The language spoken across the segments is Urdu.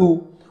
2,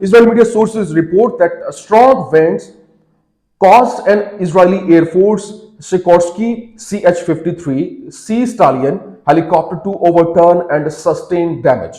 Israeli media sources report that strong winds caused an Israeli Air Force Sikorsky CH-53 Sea Stallion helicopter to overturn and sustain damage।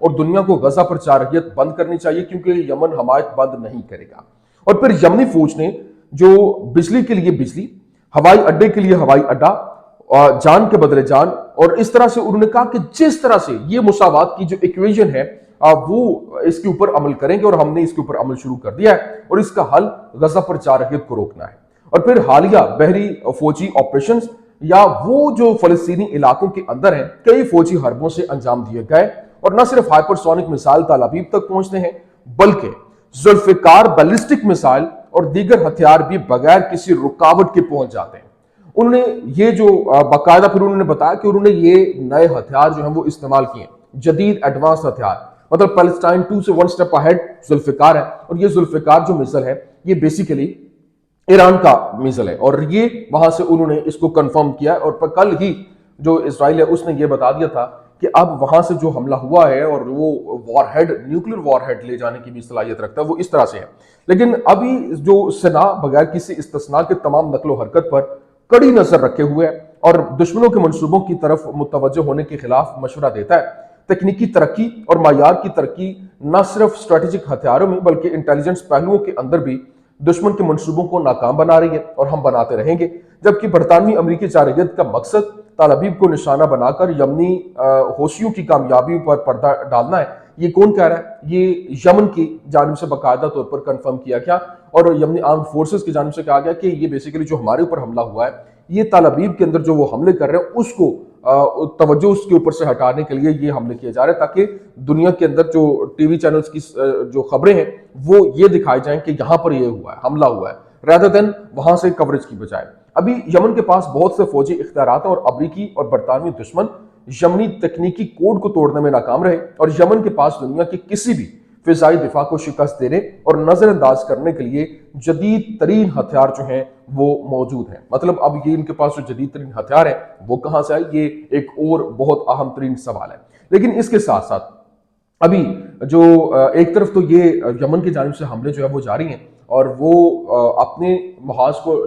اور دنیا کو غزہ پر جارحیت بند کرنی چاہیے کیونکہ یمن حمایت بند نہیں کرے گا۔ اور پھر یمنی فوج نے جو بجلی کے لیے بجلی، ہوائی اڈے کے لیے ہوائی اڈا، جان کے بدلے جان، اور اس طرح سے انہوں نے کہا کہ جس طرح سے یہ مساوات کی جو ایکویژن ہے وہ اس کے اوپر عمل کریں گے، اور ہم نے اس کے اوپر عمل شروع کر دیا ہے اور اس کا حل غزہ پر جارحیت کو روکنا ہے۔ اور پھر حالیہ بحری فوجی آپریشنز یا وہ جو فلسطینی علاقوں کے اندر ہیں کئی فوجی حربوں سے انجام دیے گئے، اور نہ صرف ہائپرسونک میزائل تل ابیب تک پہنچتے ہیں بلکہ ذوالفقار بیلسٹک میزائل اور دیگر ہتھیار بھی بغیر کسی رکاوٹ کے پہنچ جاتے ہیں۔ انہوں نے یہ جو باقاعدہ پھر انہوں نے بتایا کہ انہوں نے یہ نئے ہتھیار جو ہیں وہ استعمال کیے ہیں، جدید ایڈوانس ہتھیار، مطلب پیلسٹائن 2 سے 1 سٹیپ اہیڈ ذوالفقار ہے، اور یہ ذوالفقار جو میزائل ہے یہ بیسیکلی ایران کا میزائل ہے، اور یہ وہاں سے انہوں نے اس کو کنفرم کیا، اور کل ہی جو اسرائیل ہے اس نے یہ بتا دیا تھا کہ اب وہاں سے جو حملہ ہوا ہے اور وہ war had, nuclear war had لے جانے کی بھی صلاحیت رکھتا ہے، وہ اس طرح سے ہے۔ لیکن ابھی جو سنا بغیر کسی استثناء کے تمام نقل و حرکت پر کڑی نظر رکھے ہوئے ہے اور دشمنوں کے منصوبوں کی طرف متوجہ ہونے کے خلاف مشورہ دیتا ہے۔ تکنیکی ترقی اور معیار کی ترقی نہ صرف اسٹریٹجک ہتھیاروں میں بلکہ انٹیلیجنس پہلوؤں کے اندر بھی دشمن کے منصوبوں کو ناکام بنا رہی ہے، اور ہم بناتے رہیں گے، جبکہ برطانوی امریکی جارحیت کا مقصد تل ابیب کو نشانہ بنا کر یمنی حوثیوں کی کامیابی پر پردہ ڈالنا ہے۔ یہ کون کہہ رہا ہے؟ یہ یمن کی جانب سے باقاعدہ طور پر کنفرم کیا گیا، اور یمنی آرم فورسز کی جانب سے کہا گیا کہ یہ بیسیکلی جو ہمارے اوپر حملہ ہوا ہے، یہ تل ابیب کے اندر جو وہ حملے کر رہے ہیں اس کو توجہ اس کے اوپر سے ہٹانے کے لیے یہ حملے کیے جا رہے ہیں، تاکہ دنیا کے اندر جو ٹی وی چینلز کی جو خبریں ہیں وہ یہ دکھائی جائیں کہ یہاں پر یہ ہوا ہے، حملہ ہوا ہے، rather than وہاں سے کوریج کی بجائے۔ ابھی یمن کے پاس بہت سے فوجی اختیارات ہیں، اور امریکی اور برطانوی دشمن یمنی تکنیکی کوڈ کو توڑنے میں ناکام رہے، اور یمن کے پاس دنیا کی کسی بھی فضائی دفاع کو شکست دینے اور نظر انداز کرنے کے لیے جدید ترین ہتھیار جو ہیں وہ موجود ہیں۔ مطلب اب یہ ان کے پاس جو جدید ترین ہتھیار ہیں وہ کہاں سے آئے، یہ ایک اور بہت اہم ترین سوال ہے۔ لیکن اس کے ساتھ ساتھ ابھی جو ایک طرف تو یہ یمن کی جانب سے حملے جو ہے وہ جاری ہیں اور وہ اپنے محاذ کو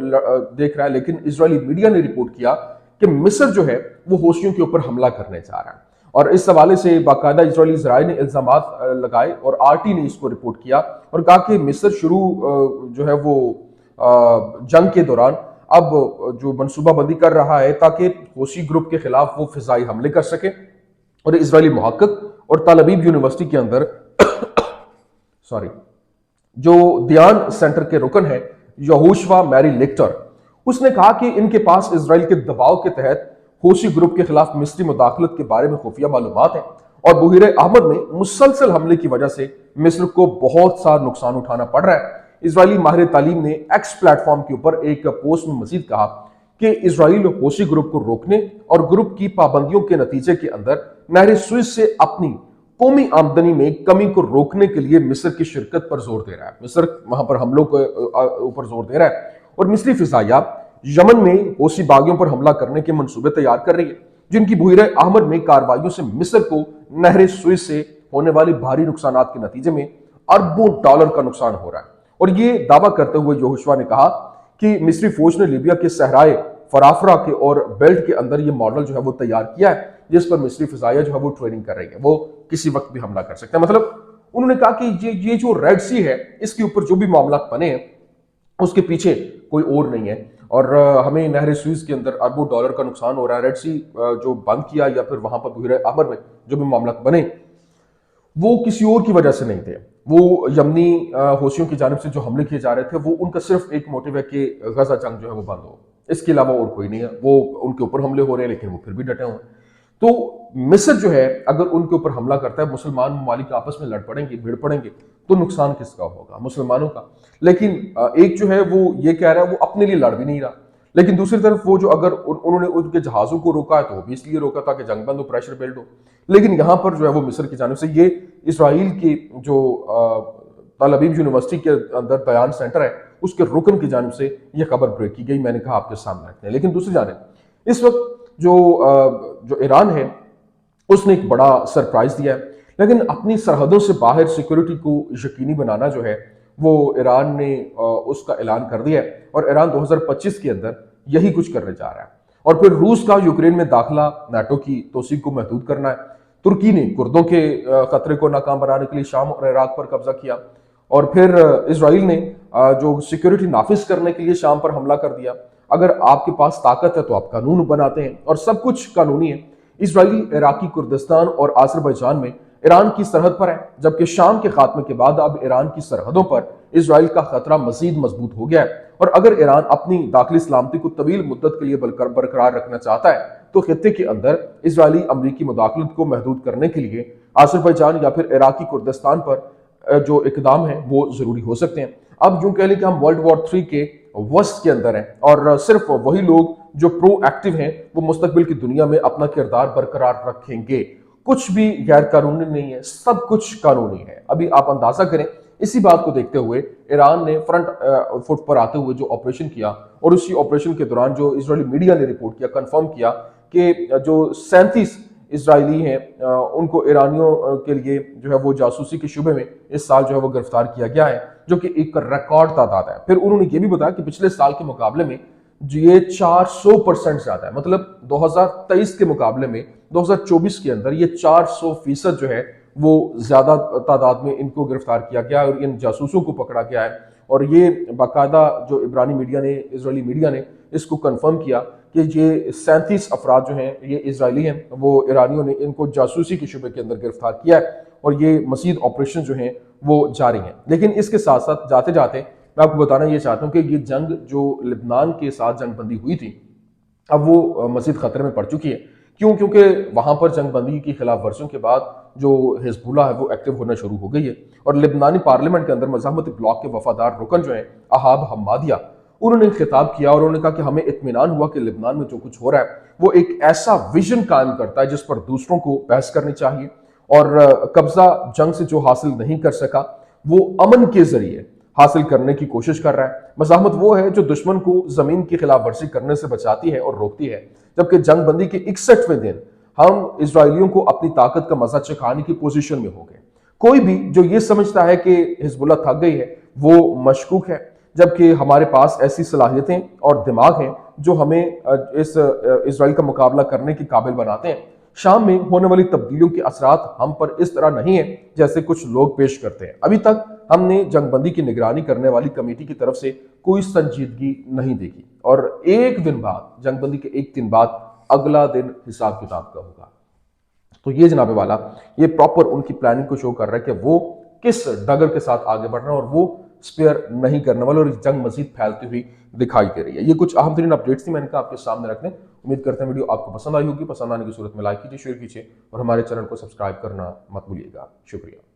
دیکھ رہا ہے، لیکن اسرائیلی میڈیا نے رپورٹ کیا کہ مصر جو ہے وہ حوثیوں کے اوپر حملہ کرنے جا رہا ہے، اور اس حوالے سے باقاعدہ اسرائیلی ذرائع نے الزامات لگائے، اور RT نے اس کو رپورٹ کیا اور کہا کہ مصر شروع جو ہے وہ جنگ کے دوران اب جو منصوبہ بندی کر رہا ہے تاکہ حوثی گروپ کے خلاف وہ فضائی حملے کر سکے۔ اور اسرائیلی محقق اور تل ابیب یونیورسٹی کے اندر جو دیان سینٹر کے رکن ہے یہوشوا میری لیکٹر، اس نے کہا کہ ان کے پاس اسرائیل کے دباؤ کے تحت حوثی گروپ کے خلاف مصری مداخلت کے بارے میں خفیہ معلومات ہیں، اور بحیرہ احمر میں مسلسل حملے کی وجہ سے مصر کو بہت سا نقصان اٹھانا پڑ رہا ہے۔ اسرائیلی ماہر تعلیم نے ایکس پلیٹ فارم کے اوپر ایک پوسٹ میں مزید کہا کہ اسرائیل حوثی گروپ کو روکنے اور گروپ کی پابندیوں کے نتیجے کے اندر نہر سوئز سے اپنی قومی آمدنی میں کمی کو روکنے کے لیے مصر کی شرکت پر زور دے رہا ہے۔ مصر وہاں پر حملوں کے اوپر زور دے رہا ہے، اور مصری فضائیہ یمن میں حوثی باغیوں پر حملہ کرنے کے منصوبے تیار کر رہی ہے، جن کی بحیرہ احمر میں کارروائیوں سے مصر کو نہر سوئز سے ہونے والی بھاری نقصانات کے نتیجے میں اربوں ڈالر کا نقصان ہو رہا ہے۔ اور یہ دعویٰ کرتے ہوئے یہوشوا نے کہا کہ مصری فوج نے لیبیا کے صحرائے فرافرا کے اور بیلٹ کے اندر یہ ماڈل جو ہے وہ تیار کیا ہے، جس پر مصری فضائیہ جو ہے وہ ٹریننگ کر رہی ہے، وہ کسی وقت بھی حملہ کر سکتے ہیں۔ مطلب انہوں نے کہا کہ یہ جو ریڈ سی ہے اس کے اوپر جو بھی معاملات بنے ہیں اس کے پیچھے کوئی اور نہیں ہے، اور ہمیں نہر سوئز کے اندر اربوں ڈالر کا نقصان ہو رہا ہے۔ ریڈ سی جو بند کیا یا پھر وہاں پر بحیرہ احمر میں جو بھی معاملات بنے وہ کسی اور کی وجہ سے نہیں تھے، وہ یمنی حوثیوں کی جانب سے جو حملے کیے جا رہے تھے وہ ان کا صرف ایک موٹیو ہے کہ غزہ جنگ جو ہے وہ بند ہو، اس کے علاوہ اور کوئی نہیں ہے۔ وہ ان کے اوپر حملے ہو رہے ہیں لیکن وہ پھر بھی ڈٹے ہوئے ہیں۔ تو مصر جو ہے اگر ان کے اوپر حملہ کرتا ہے، مسلمان ممالک آپس میں لڑ پڑیں گے، بھیڑ پڑیں گے، تو نقصان کس کا ہوگا؟ مسلمانوں کا۔ لیکن ایک جو ہے وہ یہ کہہ رہا ہے وہ اپنے لیے لڑ بھی نہیں رہا، لیکن دوسری طرف وہ جو اگر انہوں نے ان کے جہازوں کو روکا ہے تو وہ بھی اس لیے روکا تاکہ جنگ بند ہو، پریشر بلڈ ہو۔ لیکن یہاں پر جو ہے وہ مصر کی جانب سے یہ اسرائیل کی جو تل ابیب یونیورسٹی کے اندر بیان سینٹر ہے اس کے رکن کی جانب سے یہ خبر بریک کی گئی، میں نے کہا آپ کے سامنے رکھتے ہیں۔ لیکن دوسری جانب اس وقت جو ایران ہے اس نے ایک بڑا سرپرائز دیا ہے، لیکن اپنی سرحدوں سے باہر سیکورٹی کو یقینی بنانا جو ہے وہ ایران نے اس کا اعلان کر دیا ہے، اور ایران 2025 کے اندر یہی کچھ کرنے جا رہا ہے۔ اور پھر روس کا یوکرین میں داخلہ نیٹو کی توسیع کو محدود کرنا ہے، ترکی نے کردوں کے خطرے کو ناکام بنانے کے لیے شام اور عراق پر قبضہ کیا، اور پھر اسرائیل نے جو سیکیورٹی نافذ کرنے کے لیے شام پر حملہ کر دیا۔ اگر آپ کے پاس طاقت ہے تو آپ قانون بناتے ہیں اور سب کچھ قانونی ہے۔ اسرائیلی عراقی کردستان اور آذربائیجان میں ایران کی سرحد پر ہے، جبکہ شام کے خاتمے کے بعد اب ایران کی سرحدوں پر اسرائیل کا خطرہ مزید مضبوط ہو گیا ہے، اور اگر ایران اپنی داخلی سلامتی کو طویل مدت کے لیے برقرار رکھنا چاہتا ہے تو خطے کے اندر اسرائیلی امریکی مداخلت کو محدود کرنے کے لیے آذربائیجان یا پھر عراقی کردستان پر جو اقدام ہیں وہ ضروری ہو سکتے ہیں۔ اب یوں کہہ لیں کہ ہم ورلڈ وار 3 کے وسط کے اندر ہیں، اور صرف وہی لوگ جو پرو ایکٹیو ہیں وہ مستقبل کی دنیا میں اپنا کردار برقرار رکھیں گے۔ کچھ بھی غیر قانونی نہیں ہے، سب کچھ قانونی ہے۔ ابھی آپ اندازہ کریں، اسی بات کو دیکھتے ہوئے ایران نے فرنٹ فٹ پر آتے ہوئے جو آپریشن کیا، اور اسی آپریشن کے دوران جو اسرائیلی میڈیا نے رپورٹ کیا، کنفرم کیا کہ جو 37 اسرائیلی ہیں ان کو ایرانیوں کے لیے جو ہے وہ جاسوسی کے شبے میں اس سال جو ہے وہ گرفتار کیا گیا ہے، جو کہ ایک ریکارڈ تعداد ہے۔ پھر انہوں نے یہ بھی بتایا کہ پچھلے سال کے مقابلے میں یہ 400% زیادہ ہے، مطلب 2023 کے مقابلے میں 2024 کے اندر یہ 400% جو ہے وہ زیادہ تعداد میں ان کو گرفتار کیا گیا اور ان جاسوسوں کو پکڑا گیا ہے۔ اور یہ باقاعدہ جو عبرانی میڈیا نے، اسرائیلی میڈیا نے اس کو کنفرم کیا کہ یہ 37 افراد جو ہیں یہ اسرائیلی ہیں، وہ ایرانیوں نے ان کو جاسوسی کے شبے کے اندر گرفتار کیا ہے، اور یہ مزید آپریشن جو ہیں وہ جاری ہیں۔ لیکن اس کے ساتھ ساتھ جاتے جاتے میں آپ کو بتانا یہ چاہتا ہوں کہ یہ جنگ جو لبنان کے ساتھ جنگ بندی ہوئی تھی اب وہ مزید خطرے میں پڑ چکی ہے۔ کیوں؟ کیونکہ وہاں پر جنگ بندی کی خلاف ورزیوں کے بعد جو حزب اللہ ہے وہ ایکٹیو ہونا شروع ہو گئی ہے، اور لبنانی پارلیمنٹ کے اندر مزاحمتی بلاک کے وفادار رکن جو ہیں احاب حمادیہ، انہوں نے خطاب کیا اور انہوں نے کہا کہ ہمیں اطمینان ہوا کہ لبنان میں جو کچھ ہو رہا ہے وہ ایک ایسا ویژن قائم کرتا ہے جس پر دوسروں کو بحث کرنی چاہیے، اور قبضہ جنگ سے جو حاصل نہیں کر سکا وہ امن کے ذریعے حاصل کرنے کی کوشش کر رہا ہے۔ مزاحمت وہ ہے جو دشمن کو زمین کی خلاف ورزی کرنے سے بچاتی ہے اور روکتی ہے، جبکہ جنگ بندی کے 61ویں دن ہم اسرائیلیوں کو اپنی طاقت کا مزہ چکھانے کی پوزیشن میں ہو گئے۔ کوئی بھی جو یہ سمجھتا ہے کہ حزب اللہ تھک گئی ہے وہ مشکوک ہے، جبکہ ہمارے پاس ایسی صلاحیتیں اور دماغ ہیں جو ہمیں اس اسرائیل کا مقابلہ کرنے کے قابل بناتے ہیں۔ شام میں ہونے والی تبدیلیوں کے اثرات ہم پر اس طرح نہیں ہیں جیسے کچھ لوگ پیش کرتے ہیں۔ ابھی تک ہم نے جنگ بندی کی نگرانی کرنے والی کمیٹی کی طرف سے کوئی سنجیدگی نہیں دیکھی، اور ایک دن بعد، جنگ بندی کے ایک دن بعد اگلا دن حساب کتاب کا ہوگا۔ تو یہ جناب والا یہ پراپر ان کی پلاننگ کو شو کر رہا ہے کہ وہ کس ڈگر کے ساتھ آگے بڑھ رہے ہیں، اور وہ سپیئر نہیں کرنے والے، اور جنگ مزید پھیلتی ہوئی دکھائی دے رہی ہے۔ یہ کچھ اہم ترین اپڈیٹس تھی، میں نے کہا آپ کے سامنے رکھنے۔ امید کرتے ہیں ویڈیو آپ کو پسند آئی ہوگی۔ پسند آنے کی صورت میں لائک کیجیے، شیئر کیجیے، اور ہمارے چینل کو سبسکرائب کرنا مت بھولیے گا۔ شکریہ۔